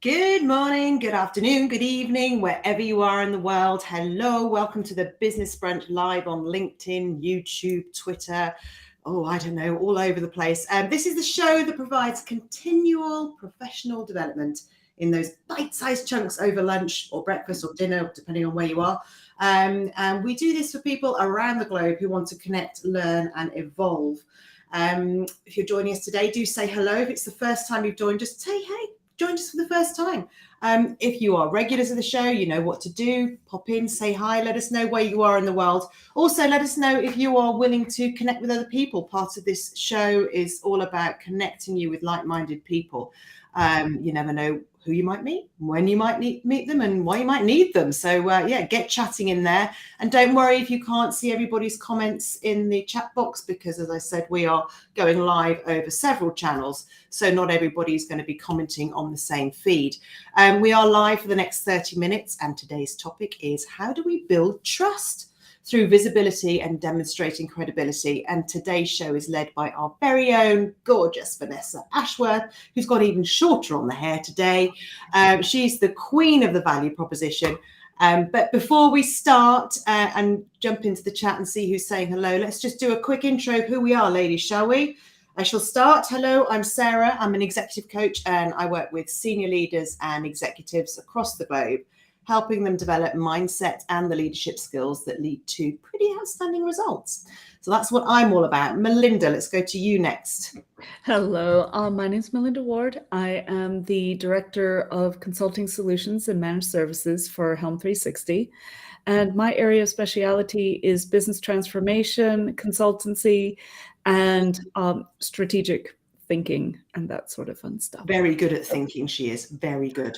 Good morning, good afternoon, good evening, wherever you are in the world. Hello, welcome to the Business Brunch live on LinkedIn, YouTube, Twitter. I don't know, all over the place. This is the show that provides continual professional development in those bite-sized chunks over lunch or breakfast or dinner, depending on where you are. And we do this for people around the globe who want to connect, learn, and evolve. If you're joining us today, do say hello. If it's the first time you've joined, just say hey. Joined us for the first time. If you are regulars of the show, you know what to do. Pop in, say hi, let us know where you are in the world. Also, let us know if you are willing to connect with other people. Part of this show is all about connecting you with like-minded people. You never know who you might meet, when you might meet them, and why you might need them. So get chatting in there. And don't worry if you can't see everybody's comments in the chat box, because as I said, we are going live over several channels. So not everybody's going to be commenting on the same feed. We are live for the next 30 minutes. And today's topic is, how do we build trust through visibility and demonstrating credibility? And today's show is led by our very own gorgeous Vanessa Ashworth, who's got even shorter on the hair today. She's the queen of the value proposition. But before we start and jump into the chat and see who's saying hello, let's just do a quick intro of who we are, ladies, shall we? I shall start. Hello, I'm Sarah. I'm an executive coach and I work with senior leaders and executives across the globe, helping them develop mindset and the leadership skills that lead to pretty outstanding results. So that's what I'm all about. Melinda, let's go to you next. Hello, my name is Melinda Ward. I am the Director of Consulting Solutions and Managed Services for Helm 360. And my area of speciality is business transformation, consultancy, and strategic thinking and that sort of fun stuff. Very good at thinking, she is. Very good.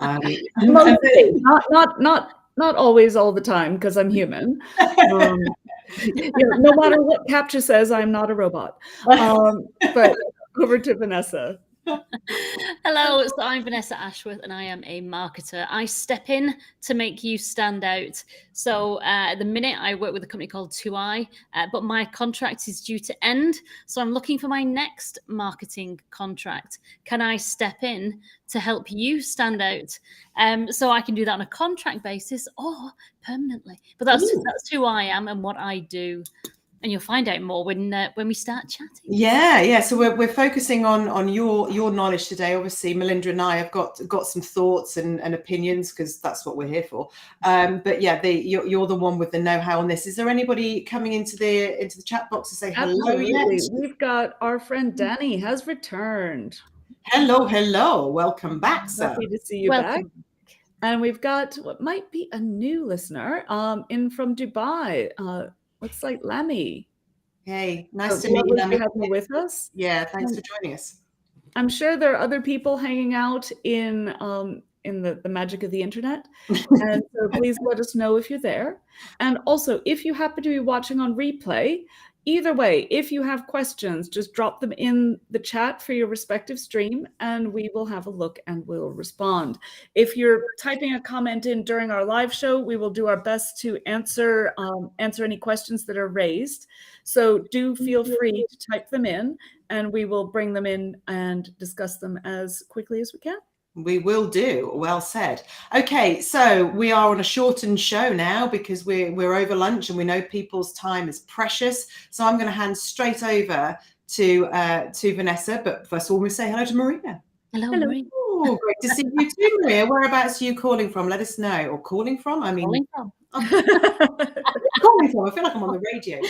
Not always all the time, because I'm human. No matter what CAPTCHA says, I'm not a robot. But over to Vanessa. Hello, so I'm Vanessa Ashworth and I am a marketer. I step in to make you stand out. So at the minute I work with a company called 2i, but my contract is due to end. So I'm looking for my next marketing contract. Can I step in to help you stand out? So I can do that on a contract basis or permanently. But that's who I am and what I do. And you'll find out more when we start chatting. Yeah. So we're focusing on your knowledge today. Obviously, Melinda and I have got some thoughts and opinions, because that's what we're here for. But yeah, you're the one with the know-how on this. Is there anybody coming into the chat box to say hello yet? We've got our friend Danny has returned. Hello. Welcome back, sir. Happy to see you back. And we've got what might be a new listener in from Dubai. Looks like Lammy. Hey, nice to meet you, Lammy. To have you with us. Yeah, thanks for joining us. I'm sure there are other people hanging out in the magic of the internet. And so please let us know if you're there. And also, if you happen to be watching on replay, either way, if you have questions, just drop them in the chat for your respective stream and we will have a look and we'll respond. If you're typing a comment in during our live show, we will do our best to answer any questions that are raised. So do feel free to type them in and we will bring them in and discuss them as quickly as we can. We will do. Well said. Okay, so we are on a shortened show now because we're over lunch and we know people's time is precious. So I'm going to hand straight over to Vanessa. But first of all, we say hello to Maria. Hello. Maria. Oh, great to see you too, Maria. Whereabouts are you calling from? Let us know. Or calling from? I mean, calling from. I feel like I'm on the radio.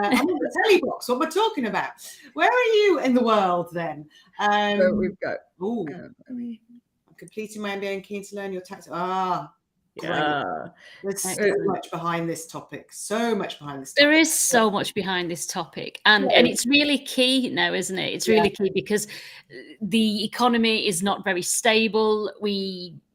I'm on the telly box. What we're talking about. Where are you in the world then? So we've got. Completing my MBA and keen to learn your tax. Yeah. There's so much behind this topic. There is so much behind this topic. And it's really key now, isn't it? It's really key because the economy is not very stable.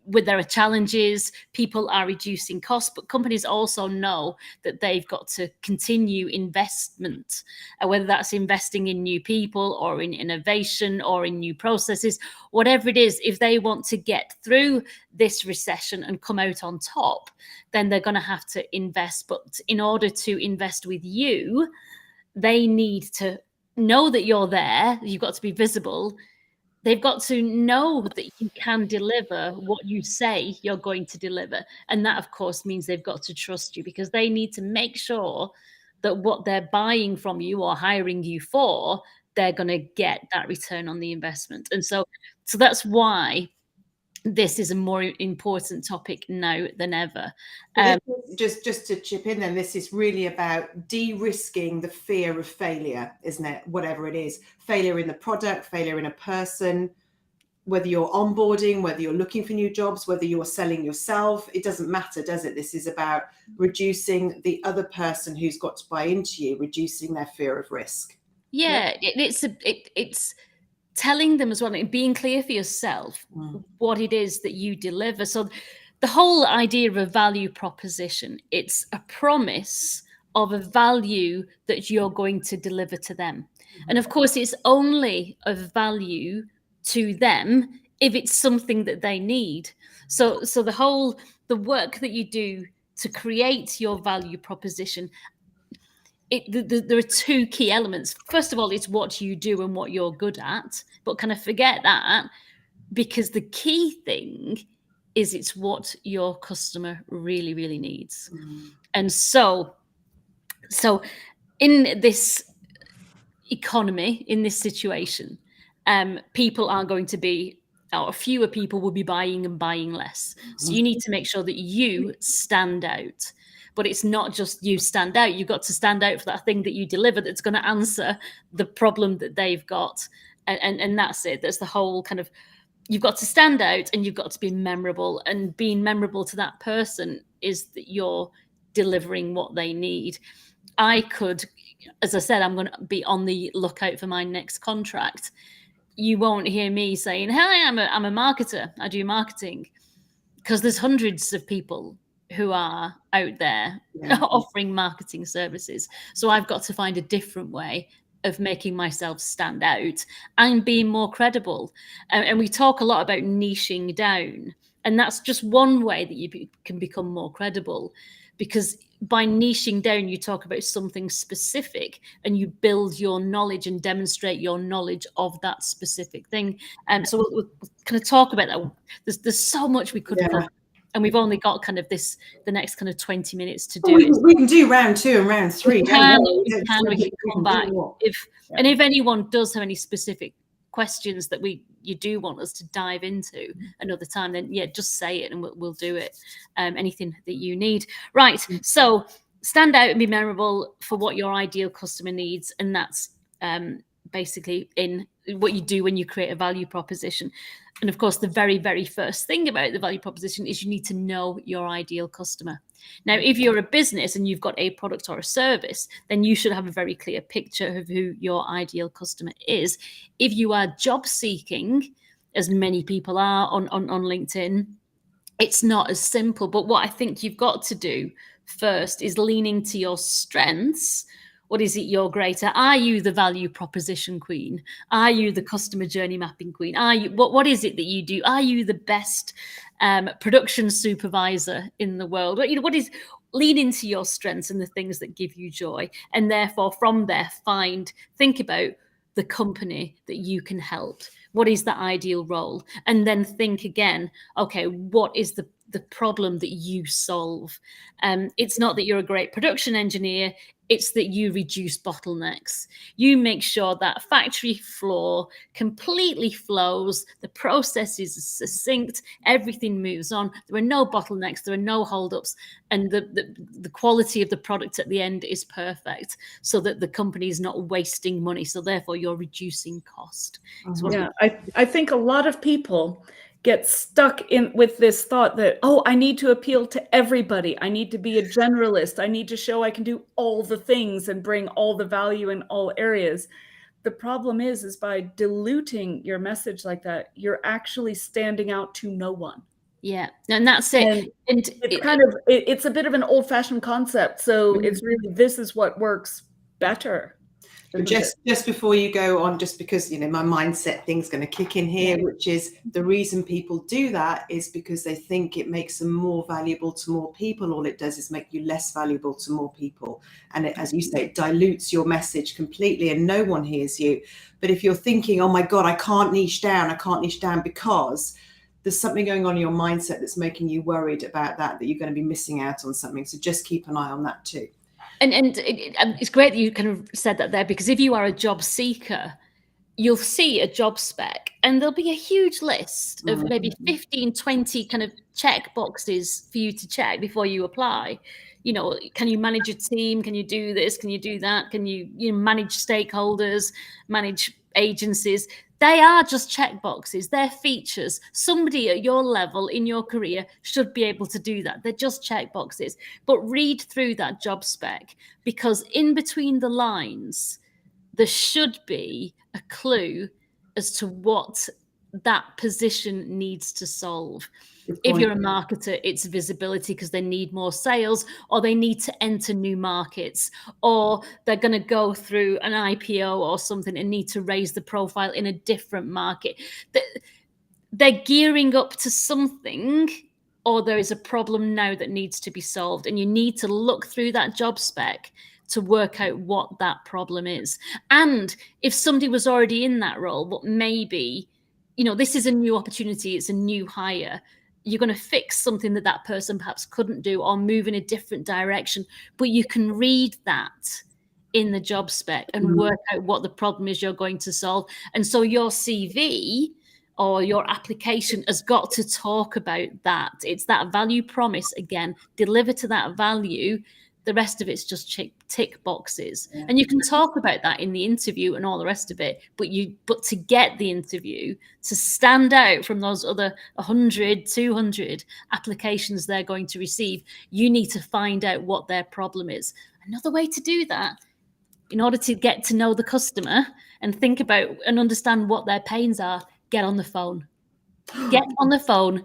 There are challenges, people are reducing costs, but companies also know that they've got to continue investment, whether that's investing in new people or in innovation or in new processes, whatever it is. If they want to get through this recession and come out on top, then they're going to have to invest. But in order to invest with you, they need to know that you're there. You've got to be visible. they've got to know that you can deliver what you say you're going to deliver. And that, of course, means they've got to trust you, because they need to make sure that what they're buying from you or hiring you for, they're going to get that return on the investment. And so that's why this is a more important topic now than ever. Just to chip in, then, this is really about de-risking the fear of failure, isn't it? Whatever it is, failure in the product, failure in a person, whether you're onboarding, whether you're looking for new jobs, whether you're selling yourself, it doesn't matter, does it? This is about reducing the other person who's got to buy into you, reducing their fear of risk. Yeah, it's telling them as well, and being clear for yourself what it is that you deliver. So the whole idea of a value proposition, it's a promise of a value that you're going to deliver to them. And of course, it's only of value to them if it's something that they need. So the work that you do to create your value proposition, there are two key elements. First of all, it's what you do and what you're good at, but kind of forget that, because the key thing is it's what your customer really, really needs. And so in this economy, in this situation, people are going to be, or fewer people will be buying and buying less. So you need to make sure that you stand out. But it's not just you stand out. You've got to stand out for that thing that you deliver that's going to answer the problem that they've got. And that's it. That's the whole kind of, you've got to stand out and you've got to be memorable. And being memorable to that person is that you're delivering what they need. I could, as I said, I'm going to be on the lookout for my next contract. You won't hear me saying, "Hi, I'm a marketer. I do marketing," because there's hundreds of people who are out there offering marketing services. So I've got to find a different way of making myself stand out and being more credible. And we talk a lot about niching down, and that's just one way that you can become more credible, because by niching down, you talk about something specific and you build your knowledge and demonstrate your knowledge of that specific thing. And so we'll kind of talk about that. There's so much we could cover. And we've only got kind of the next kind of 20 minutes to do it. We can do round 2 and round 3. We can come back. And if anyone does have any specific questions that you do want us to dive into another time, then just say it and we'll do it. Anything that you need. Right. So stand out and be memorable for what your ideal customer needs. And that's basically in what you do when you create a value proposition. And of course, the very, very first thing about the value proposition is you need to know your ideal customer. Now, if you're a business and you've got a product or a service, then you should have a very clear picture of who your ideal customer is. If you are job seeking, as many people are on LinkedIn, it's not as simple. But what I think you've got to do first is lean into your strengths. What is it you're great at? Are you the value proposition queen? Are you the customer journey mapping queen? Are you what is it that you do? Are you the best production supervisor in the world? What is, lean into your strengths and the things that give you joy, and therefore from there think about the company that you can help. What is the ideal role? And then think again, okay, what is the problem that you solve? It's not that you're a great production engineer, it's that you reduce bottlenecks. You make sure that factory floor completely flows, the process is succinct, everything moves on, there are no bottlenecks, there are no holdups, and the quality of the product at the end is perfect, so that the company is not wasting money, so therefore you're reducing cost. I think a lot of people get stuck in with this thought that, oh, I need to appeal to everybody. I need to be a generalist. I need to show I can do all the things and bring all the value in all areas. The problem is by diluting your message like that, you're actually standing out to no one. Yeah, and that's it. And it's it's a bit of an old-fashioned concept. So it's really, this is what works better. Just before you go on, just because, you know, my mindset thing's going to kick in here, which is the reason people do that is because they think it makes them more valuable to more people. All it does is make you less valuable to more people. And it, as you say, it dilutes your message completely and no one hears you. But if you're thinking, oh my God, I can't niche down because there's something going on in your mindset that's making you worried about that you're going to be missing out on something. So just keep an eye on that too. And it's great that you kind of said that there, because if you are a job seeker, you'll see a job spec and there'll be a huge list of maybe 15, 20 kind of check boxes for you to check before you apply. You know, can you manage a team? Can you do this? Can you do that? Can you manage stakeholders, manage agencies? They are just check boxes. They're features. Somebody at your level in your career should be able to do that. They're just check boxes. But read through that job spec, because in between the lines, there should be a clue as to what that position needs to solve. If you're a marketer, it's visibility because they need more sales, or they need to enter new markets, or they're going to go through an IPO or something and need to raise the profile in a different market. They're gearing up to something, or there is a problem now that needs to be solved. And you need to look through that job spec to work out what that problem is. And if somebody was already in that role, but maybe, this is a new opportunity, it's a new hire, you're going to fix something that person perhaps couldn't do, or move in a different direction, but you can read that in the job spec and work out what the problem is you're going to solve. And so your CV or your application has got to talk about that. It's that value promise again, deliver to that value. The rest of it's just tick boxes. Yeah. And you can talk about that in the interview and all the rest of it, but to get the interview, to stand out from those other 100, 200 applications they're going to receive, you need to find out what their problem is. Another way to do that, in order to get to know the customer and think about and understand what their pains are, get on the phone. Get on the phone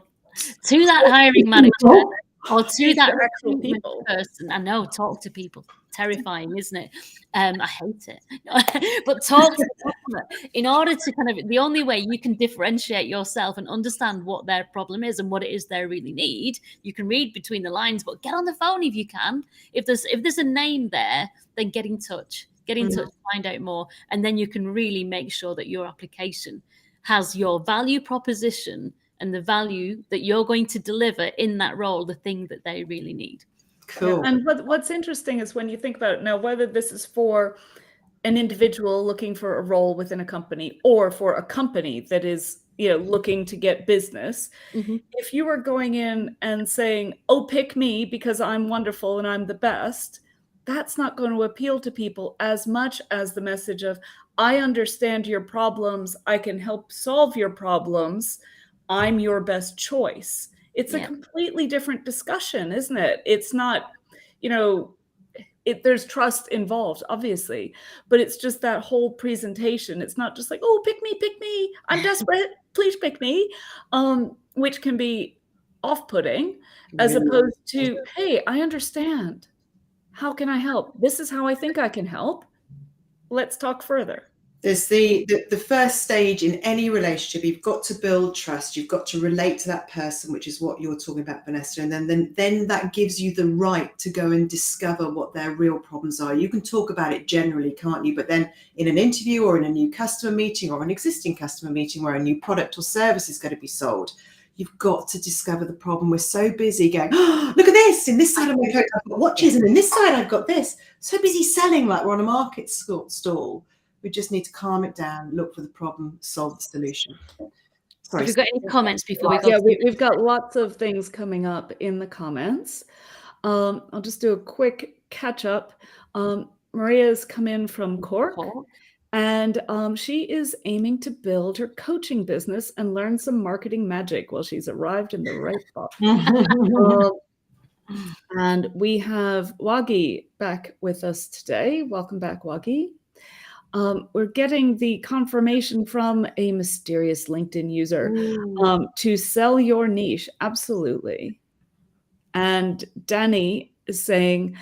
to that hiring manager, or to that recruitment person. I know, talk to people. Terrifying, isn't it? I hate it. But talk to the customer in order to the only way you can differentiate yourself and understand what their problem is and what it is they really need. You can read between the lines, but get on the phone if you can. If there's a name there, then get in touch. Get in touch, find out more, and then you can really make sure that your application has your value proposition and the value that you're going to deliver in that role, the thing that they really need. Cool. And what's interesting is when you think about now, whether this is for an individual looking for a role within a company, or for a company that is, looking to get business, if you are going in and saying, oh, pick me because I'm wonderful and I'm the best, that's not going to appeal to people as much as the message of, I understand your problems, I can help solve your problems, I'm your best choice. It's a completely different discussion, isn't it? It's not, there's trust involved, obviously, but it's just that whole presentation. It's not just like, oh, pick me, I'm desperate, please pick me, which can be off-putting, as opposed to, hey, I understand. How can I help? This is how I think I can help. Let's talk further. There's the first stage in any relationship. You've got to build trust. You've got to relate to that person, which is what you're talking about, Vanessa. And then that gives you the right to go and discover what their real problems are. You can talk about it generally, can't you? But then in an interview or in a new customer meeting or an existing customer meeting where a new product or service is going to be sold, you've got to discover the problem. We're so busy going, oh, look at this. In this side of my coat, I've got watches. And in this side, I've got this. So busy selling like we're on a market stall. We just need to calm it down, look for the problem, solve the solution. Sorry. Have you got any comments before we go? Yeah, we've got lots of things coming up in the comments. I'll just do a quick catch up. Maria's come in from Cork, and she is aiming to build her coaching business and learn some marketing magic. Well, she's arrived in the right spot. And we have Wagi back with us today. Welcome back, Wagi. We're getting the confirmation from a mysterious LinkedIn user to sell your niche. Absolutely. And Danny is saying,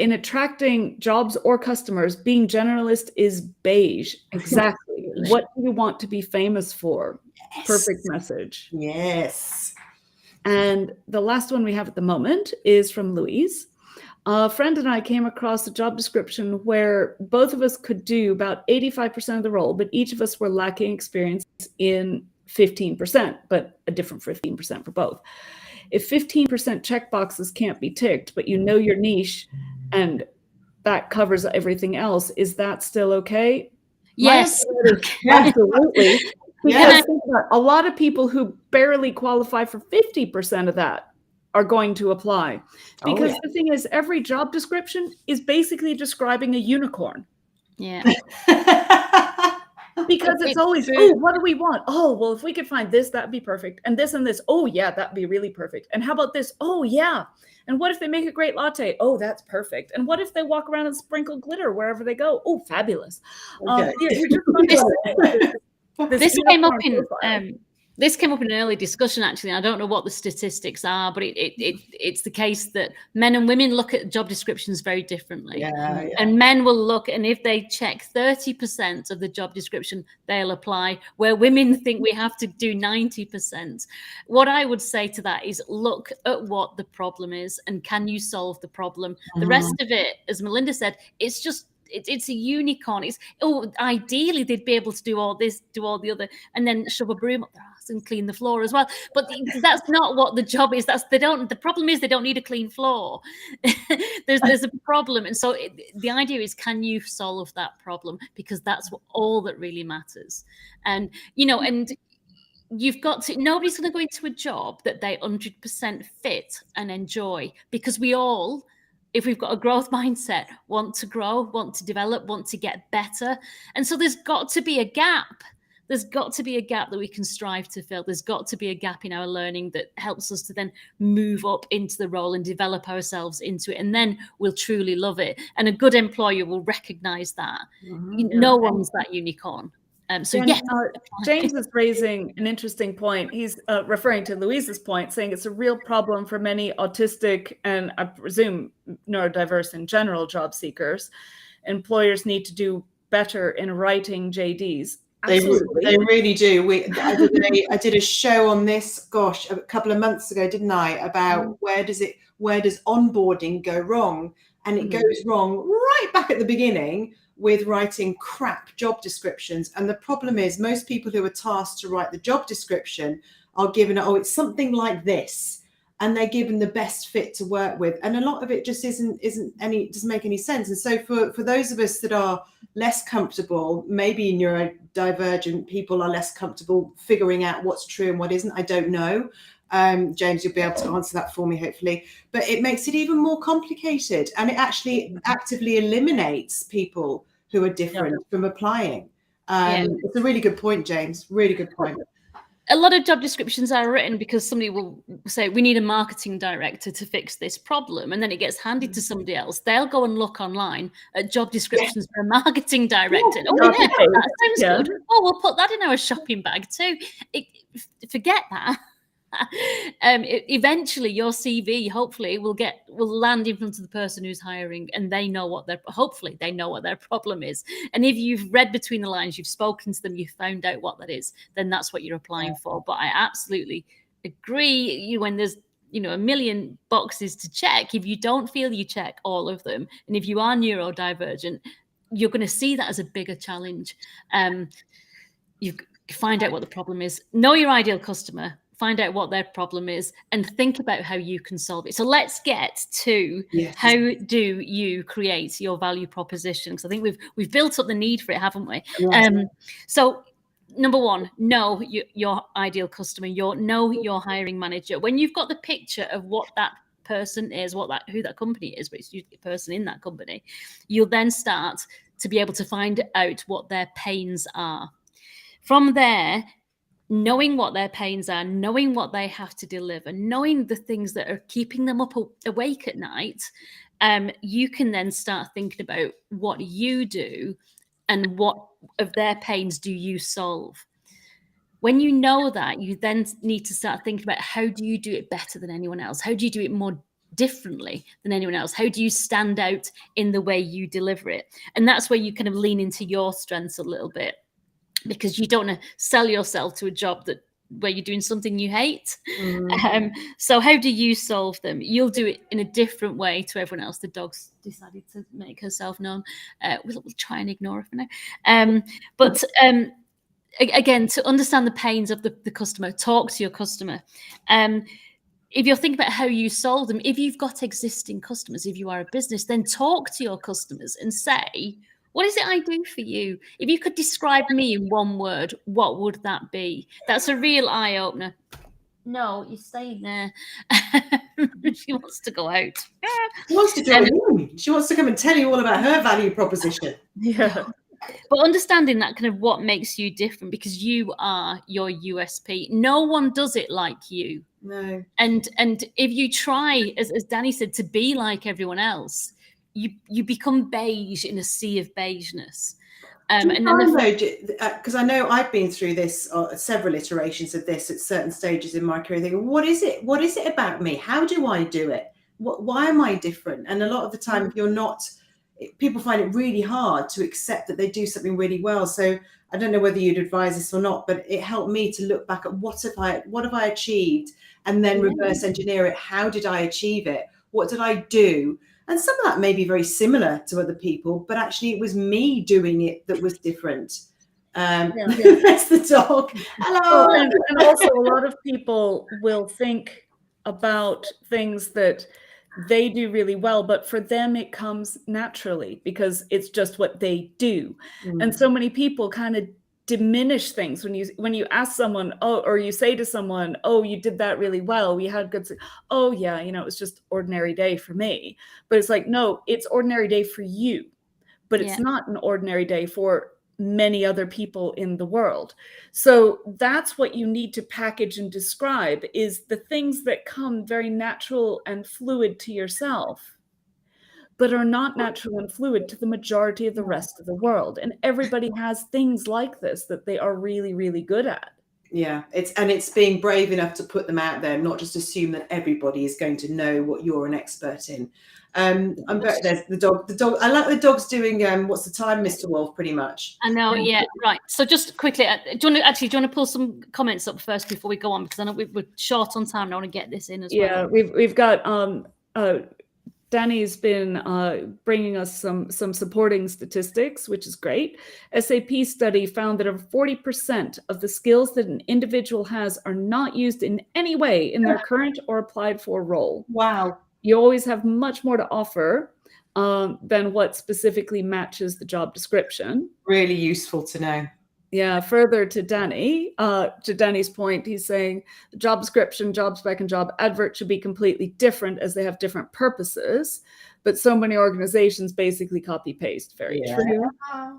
in attracting jobs or customers, being generalist is beige. Exactly. What do you want to be famous for? Yes. Perfect message. Yes. And the last one we have at the moment is from Louise. A friend and I came across a job description where both of us could do about 85% of the role, but each of us were lacking experience in 15%, but a different 15% for both. If 15% checkboxes can't be ticked, but you know your niche and that covers everything else, is that still okay? Yes. Absolutely. Because Yes. a lot of people who barely qualify for 50% of that are going to apply. Because the thing is, every job description is basically describing a unicorn. Yeah. Because it's always, oh, what do we want? Oh, well, if we could find this, that'd be perfect. And this and this. Oh, yeah, that'd be really perfect. And how about this? Oh, yeah. And what if they make a great latte? Oh, that's perfect. And what if they walk around and sprinkle glitter wherever they go? Oh, fabulous. Okay. You're just this came up in an early discussion, actually. I don't know what the statistics are, but it's the case that men and women look at job descriptions very differently. Yeah. And men will look, and if they check 30% of the job description, they'll apply, where women think we have to do 90%. What I would say to that is look at what the problem is, and can you solve the problem? The rest of it, as Melinda said, it's just it's a unicorn. It's ideally they'd be able to do all this, do all the other, and then shove a broom up their ass and clean the floor as well. But that's not what the job is. The problem is they don't need a clean floor. there's a problem, and so the idea is, can you solve that problem? Because that's all that really matters. And and you've got to, nobody's going to go into a job that they 100% fit and enjoy, because we all, if we've got a growth mindset, want to grow, want to develop, want to get better. And so there's got to be a gap. There's got to be a gap that we can strive to fill. There's got to be a gap in our learning that helps us to then move up into the role and develop ourselves into it. And then we'll truly love it. And a good employer will recognize that. No one's that unicorn. James is raising an interesting point. He's referring to Louise's point, saying it's a real problem for many autistic and, I presume, neurodiverse in general job seekers. Employers need to do better in writing JDs. Absolutely. They really do. I did a show on this, a couple of months ago, didn't I? About where does onboarding go wrong? And it goes wrong right back at the beginning with writing crap job descriptions. And the problem is, most people who are tasked to write the job description are given, it's something like this, and they're given the best fit to work with. And a lot of it just doesn't make any sense. And so for those of us that are less comfortable, maybe neurodivergent people are less comfortable figuring out what's true and what isn't. I don't know. James, you'll be able to answer that for me, hopefully. But it makes it even more complicated, and it actually actively eliminates people who are different from applying. It's a really good point, James. Really good point. A lot of job descriptions are written because somebody will say, we need a marketing director to fix this problem. And then it gets handed to somebody else. They'll go and look online at job descriptions for a marketing director. That sounds good. Oh, we'll put that in our shopping bag too. Forget that. Eventually your CV hopefully will land in front of the person who's hiring, and they know what their problem is. And if you've read between the lines, you've spoken to them, you've found out what that is, then that's what you're applying for. But I absolutely agree, when there's a million boxes to check, if you don't feel you check all of them, and if you are neurodivergent, you're going to see that as a bigger challenge. You find out what the problem is, know your ideal customer, find out what their problem is, and think about how you can solve it. So let's get to how do you create your value proposition? Because I think we've built up the need for it, haven't we? Yes. So number one, know your ideal customer. Know your hiring manager. When you've got the picture of what that person is, who that company is, but it's usually a person in that company, you'll then start to be able to find out what their pains are. From there, knowing what their pains are, knowing what they have to deliver, knowing the things that are keeping them awake at night, you can then start thinking about what you do and what of their pains do you solve. When you know that, you then need to start thinking about how do you do it better than anyone else? How do you do it more differently than anyone else? How do you stand out in the way you deliver it? And that's where you kind of lean into your strengths a little bit, because you don't want to sell yourself to a job where you're doing something you hate. So how do you solve them? You'll do it in a different way to everyone else. The dog's decided to make herself known. We'll try and ignore her for now. But again, to understand the pains of the customer, talk to your customer. If you're thinking about how you solve them, if you've got existing customers, if you are a business, then talk to your customers and say, what is it I do for you? If you could describe me in one word, what would that be? That's a real eye opener. No, you're staying there. She wants to go out. She wants to join in. She wants to come and tell you all about her value proposition. Yeah. But understanding that kind of what makes you different, because you are your USP. No one does it like you. No. And if you try, as Danny said, to be like everyone else, you become beige in a sea of beigeness. Because I know I've been through this, several iterations of this at certain stages in my career, thinking, what is it? What is it about me? How do I do it? Why am I different? And a lot of the time, if you're not, people find it really hard to accept that they do something really well. So I don't know whether you'd advise this or not, but it helped me to look back at what have I achieved, and then reverse engineer it. How did I achieve it? What did I do? And some of that may be very similar to other people, but actually it was me doing it that was different. That's the dog. Hello. Oh, and also a lot of people will think about things that they do really well, but for them it comes naturally because it's just what they do. And so many people kind of diminish things when you ask someone, or you say to someone, oh, you did that really well, we had good, oh yeah, it was just ordinary day for me. But it's like, no, it's ordinary day for you, but it's not an ordinary day for many other people in the world. So that's what you need to package and describe, is the things that come very natural and fluid to yourself, but are not natural and fluid to the majority of the rest of the world. And everybody has things like this that they are really, really good at. Yeah, it's being brave enough to put them out there, not just assume that everybody is going to know what you're an expert in. There's the dog. I like the dog's doing what's the time, Mr. Wolf, pretty much. I know, yeah, right. So just quickly, do you want to pull some comments up first before we go on? Because I know we're short on time. I want to get this in as well. Yeah, we've got Danny's been bringing us some supporting statistics, which is great. SAP study found that over 40% of the skills that an individual has are not used in any way in their current or applied for role. Wow. You always have much more to offer than what specifically matches the job description. Really useful to know. Yeah, further to Danny's point, he's saying the job description, job spec, and job advert should be completely different as they have different purposes. But so many organizations basically copy paste. Very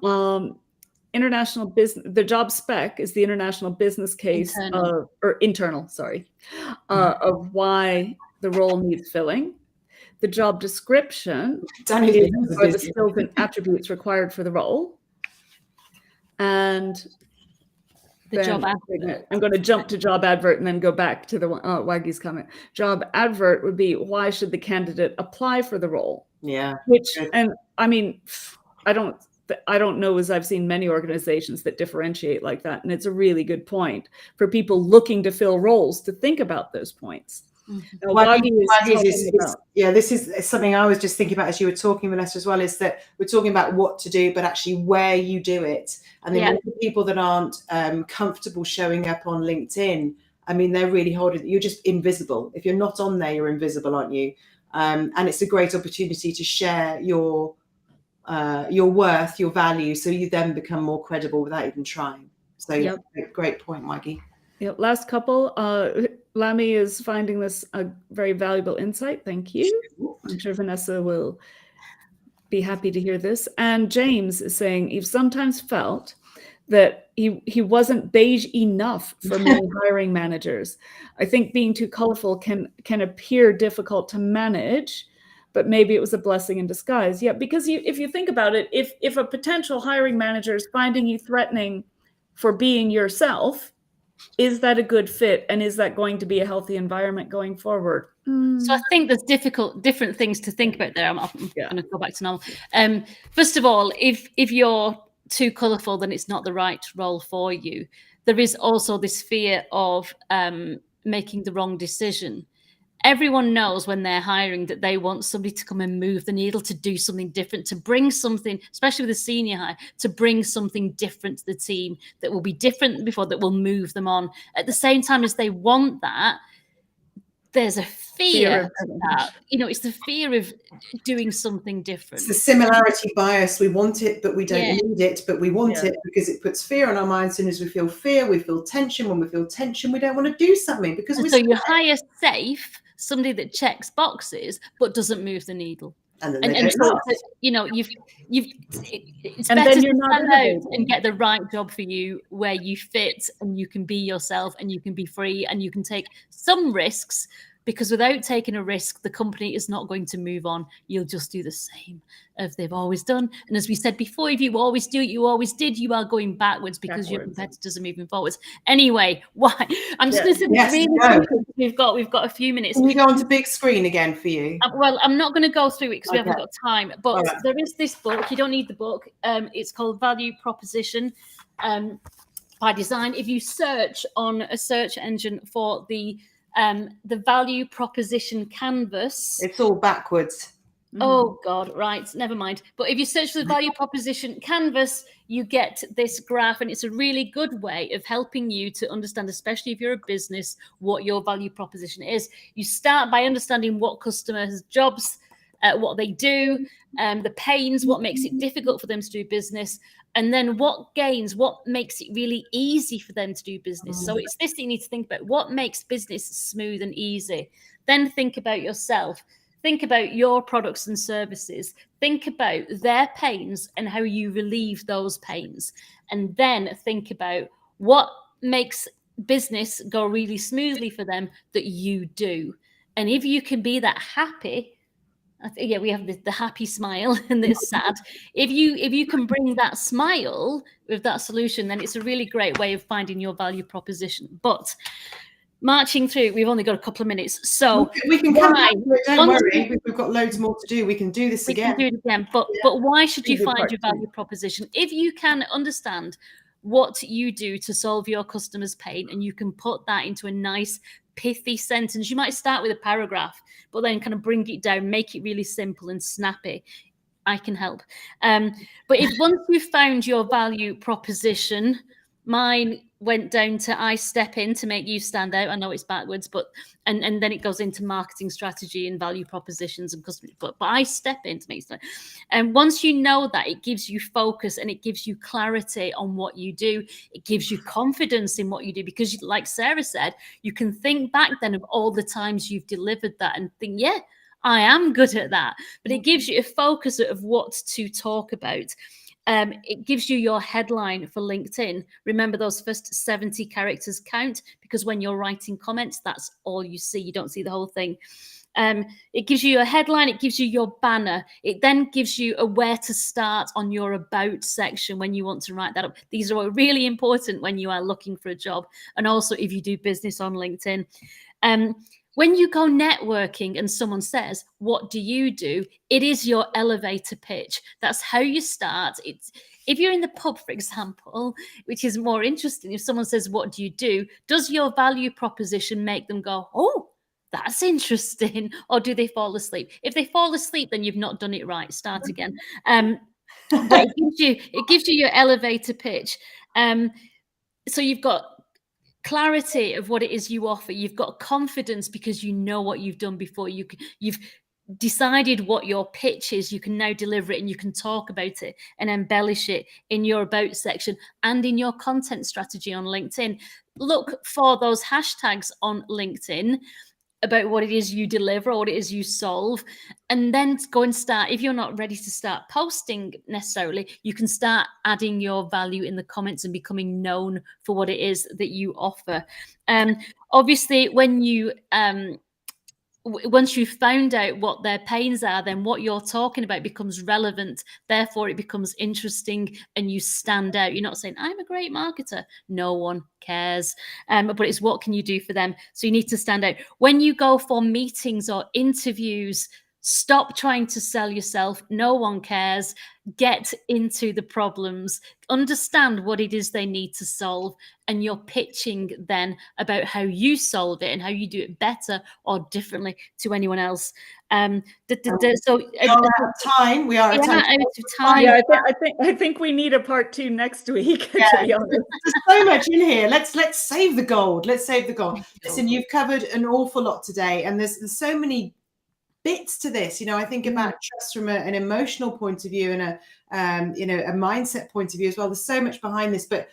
true. International business, the job spec is the international business case of why the role needs filling. The job description are the skills and attributes required for the role. And the job advert. I'm going to jump to job advert and then go back to the Waggy's comment. Job advert would be, why should the candidate apply for the role? Yeah. And I mean, I don't know, as I've seen many organizations that differentiate like that. And it's a really good point for people looking to fill roles to think about those points. This is something I was just thinking about as you were talking, Vanessa, as well, is that we're talking about what to do, but actually where you do it. And then the people that aren't comfortable showing up on LinkedIn, I mean, they're really holding, you're just invisible. If you're not on there, you're invisible, aren't you? And it's a great opportunity to share your worth, your value, so you then become more credible without even trying. So great point, Maggie. Yep. Last couple. Lamy is finding this a very valuable insight. Thank you. I'm sure Vanessa will be happy to hear this. And James is saying, you've sometimes felt that he wasn't beige enough for many hiring managers. I think being too colorful can appear difficult to manage, but maybe it was a blessing in disguise. Yeah, because if you think about it, if a potential hiring manager is finding you threatening for being yourself, is that a good fit? And is that going to be a healthy environment going forward? So I think there's different things to think about there. I'm going to go back to normal. First of all, if you're too colourful, then it's not the right role for you. There is also this fear of making the wrong decision. Everyone knows when they're hiring that they want somebody to come and move the needle, to do something different, to bring something, especially with a senior hire, to bring something different to the team that will be different than before, that will move them on. At the same time as they want that, there's a fear that, it's the fear of doing something different. It's the similarity bias. We want it, but we don't need it, but we want it because it puts fear on our minds. As soon as we feel fear, we feel tension. When we feel tension, we don't want to do something because so you hire safe, somebody that checks boxes but doesn't move the needle. And so, it's better to stand out and get the right job for you, where you fit and you can be yourself and you can be free and you can take some risks, because without taking a risk, the company is not going to move on. You'll just do the same as they've always done. And as we said before, if you always do it, you always did, you are going backwards because your competitors are moving forwards. Anyway, why? I'm just going to say we've got a few minutes. Can we go on to big screen again for you? Well, I'm not going to go through it because we haven't got time. But there is this book. You don't need the book. It's called Value Proposition by Design. If you search on a search engine for the value proposition canvas, it's all backwards. Oh God, right, never mind. But if you search for the value proposition canvas, you get this graph, and it's a really good way of helping you to understand, especially if you're a business, what your value proposition is. You start by understanding what customers' jobs, what they do, the pains, what makes it difficult for them to do business, and then what gains, what makes it really easy for them to do business. So it's this that you need to think about. What makes business smooth and easy? Then think about yourself. Think about your products and services. Think about their pains and how you relieve those pains. And then think about what makes business go really smoothly for them that you do. And if you can be that happy, we have the happy smile and the sad. If you can bring that smile with that solution, then it's a really great way of finding your value proposition. But marching through, we've only got a couple of minutes, so we can come back to it, don't worry. We've got loads more to do. We can do this again. We can do it again. But why should you find your value proposition? If you can understand what you do to solve your customer's pain, and you can put that into a nice pithy sentence, you might start with a paragraph, but then kind of bring it down, make it really simple and snappy. I can help. But if once you've found your value proposition, mine went down to I step in to make you stand out. I know it's backwards, but and then it goes into marketing strategy and value propositions and customer. But I step in to make you stand out. And once you know that, it gives you focus and it gives you clarity on what you do. It gives you confidence in what you do, because like Sarah said, you can think back then of all the times you've delivered that and think, yeah, I am good at that. But it gives you a focus of what to talk about. It gives you your headline for LinkedIn. Remember, those first 70 characters count, because when you're writing comments, that's all you see. You don't see the whole thing. It gives you your headline. It gives you your banner. It then gives you a where to start on your about section when you want to write that up. These are really important when you are looking for a job, and also if you do business on LinkedIn. When you go networking and someone says, what do you do? It is your elevator pitch. That's how you start. If you're in the pub, for example, which is more interesting, if someone says, what do you do? Does your value proposition make them go, oh, that's interesting? Or do they fall asleep? If they fall asleep, then you've not done it right. Start again. But it gives you your elevator pitch. So you've got clarity of what it is you offer. You've got confidence because you know what you've done before. You've decided what your pitch is. You can now deliver it, and you can talk about it and embellish it in your about section and in your content strategy on LinkedIn. Look for those hashtags on LinkedIn about what it is you deliver or what it is you solve, and then go and start. If you're not ready to start posting necessarily, you can start adding your value in the comments and becoming known for what it is that you offer. Obviously, when you once you've found out what their pains are, then what you're talking about becomes relevant. Therefore, it becomes interesting and you stand out. You're not saying, I'm a great marketer. No one cares. But it's what can you do for them? So you need to stand out. When you go for meetings or interviews, stop trying to sell yourself. No one cares. Get into the problems, understand what it is they need to solve, and you're pitching then about how you solve it and how you do it better or differently to anyone else. So we are out of time. We are out of time. Yeah, I think we need a part 2 next week. Yeah. To be honest, there's so much in here. Let's save the gold. Let's save the gold. Listen, you've covered an awful lot today, and there's so many bits to this. I think about trust from an emotional point of view and a mindset point of view as well. There's so much behind this, but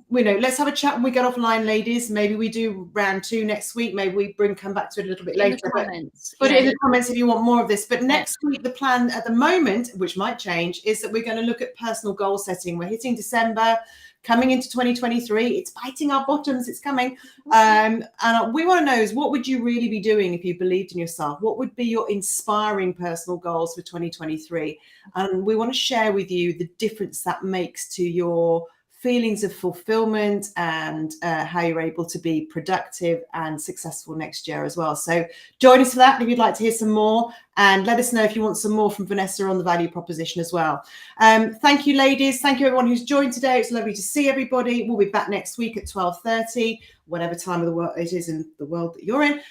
let's have a chat when we get offline, ladies. Maybe we do round 2 next week. Maybe we come back to it a little bit later. Put it in the comments if you want more of this. But next week, the plan at the moment, which might change, is that we're going to look at personal goal setting. We're hitting December, coming into 2023. It's biting our bottoms. It's coming. And we want to know is what would you really be doing if you believed in yourself? What would be your inspiring personal goals for 2023? And we want to share with you the difference that makes to your feelings of fulfillment and how you're able to be productive and successful next year as well. So join us for that if you'd like to hear some more, and let us know if you want some more from Vanessa on the value proposition as well. Thank you, ladies. Thank you, everyone who's joined today. It's lovely to see everybody. We'll be back next week at 12:30, whatever time of the world it is in the world that you're in,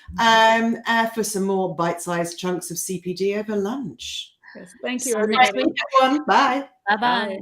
for some more bite-sized chunks of CPD over lunch. Yes, thank you, everybody. Everyone. Bye. Bye-bye.